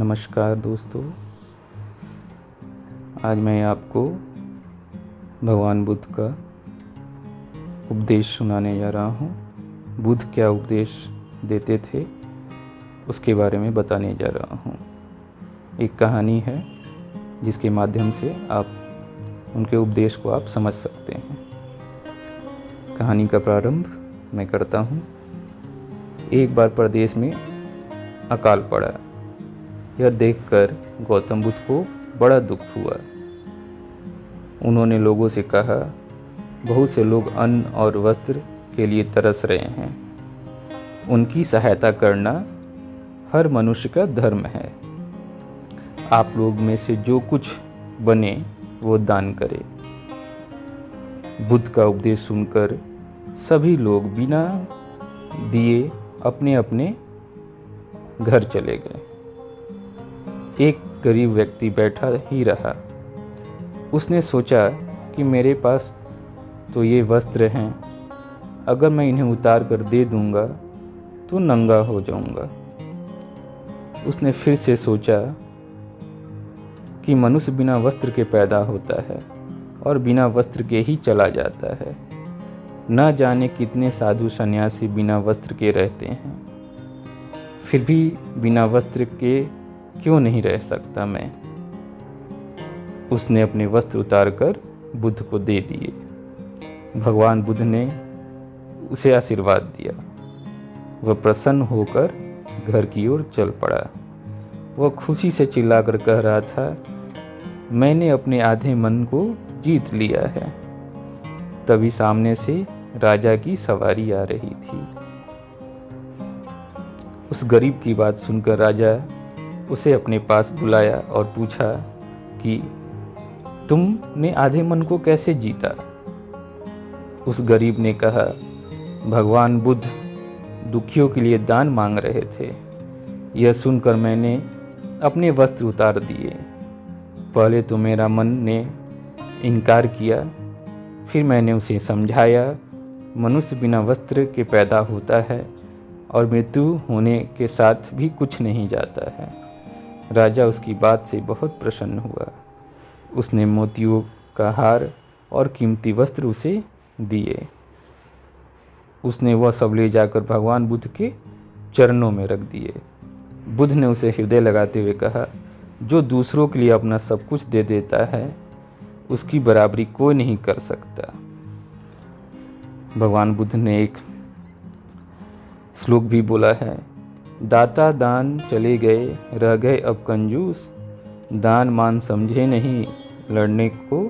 नमस्कार दोस्तों, आज मैं आपको भगवान बुद्ध का उपदेश सुनाने जा रहा हूँ। बुद्ध क्या उपदेश देते थे उसके बारे में बताने जा रहा हूँ। एक कहानी है जिसके माध्यम से आप उनके उपदेश को आप समझ सकते हैं। कहानी का प्रारंभ मैं करता हूँ। एक बार प्रदेश में अकाल पड़ा। यह देखकर गौतम बुद्ध को बड़ा दुख हुआ। उन्होंने लोगों से कहा, बहुत से लोग अन्न और वस्त्र के लिए तरस रहे हैं। उनकी सहायता करना हर मनुष्य का धर्म है। आप लोग में से जो कुछ बने वो दान करे। बुद्ध का उपदेश सुनकर सभी लोग बिना दिए अपने अपने घर चले गए। एक गरीब व्यक्ति बैठा ही रहा। उसने सोचा कि मेरे पास तो ये वस्त्र हैं, अगर मैं इन्हें उतार कर दे दूंगा तो नंगा हो जाऊंगा। उसने फिर से सोचा कि मनुष्य बिना वस्त्र के पैदा होता है और बिना वस्त्र के ही चला जाता है। न जाने कितने साधु सन्यासी बिना वस्त्र के रहते हैं, फिर भी बिना वस्त्र के क्यों नहीं रह सकता मैं। उसने अपने वस्त्र उतारकर बुद्ध को दे दिए। भगवान बुद्ध ने उसे आशीर्वाद दिया। वह प्रसन्न होकर घर की ओर चल पड़ा। वह खुशी से चिल्लाकर कह रहा था, मैंने अपने आधे मन को जीत लिया है। तभी सामने से राजा की सवारी आ रही थी। उस गरीब की बात सुनकर राजा उसे अपने पास बुलाया और पूछा कि तुमने आधे मन को कैसे जीता। उस गरीब ने कहा, भगवान बुद्ध दुखियों के लिए दान मांग रहे थे। यह सुनकर मैंने अपने वस्त्र उतार दिए। पहले तो मेरा मन ने इनकार किया, फिर मैंने उसे समझाया, मनुष्य बिना वस्त्र के पैदा होता है और मृत्यु होने के साथ भी कुछ नहीं जाता है। राजा उसकी बात से बहुत प्रसन्न हुआ। उसने मोतियों का हार और कीमती वस्त्र उसे दिए। उसने वह सब ले जाकर भगवान बुद्ध के चरणों में रख दिए। बुद्ध ने उसे हृदय लगाते हुए कहा, जो दूसरों के लिए अपना सब कुछ दे देता है उसकी बराबरी कोई नहीं कर सकता। भगवान बुद्ध ने एक श्लोक भी बोला है, दाता दान चले गए, रह गए अब कंजूस। दान मान समझे नहीं, लड़ने को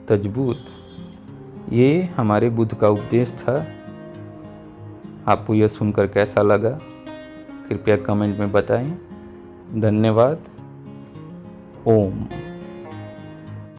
तजबूत। ये हमारे बुद्ध का उपदेश था। आपको यह सुनकर कैसा लगा कृपया कमेंट में बताएं। धन्यवाद। ओम।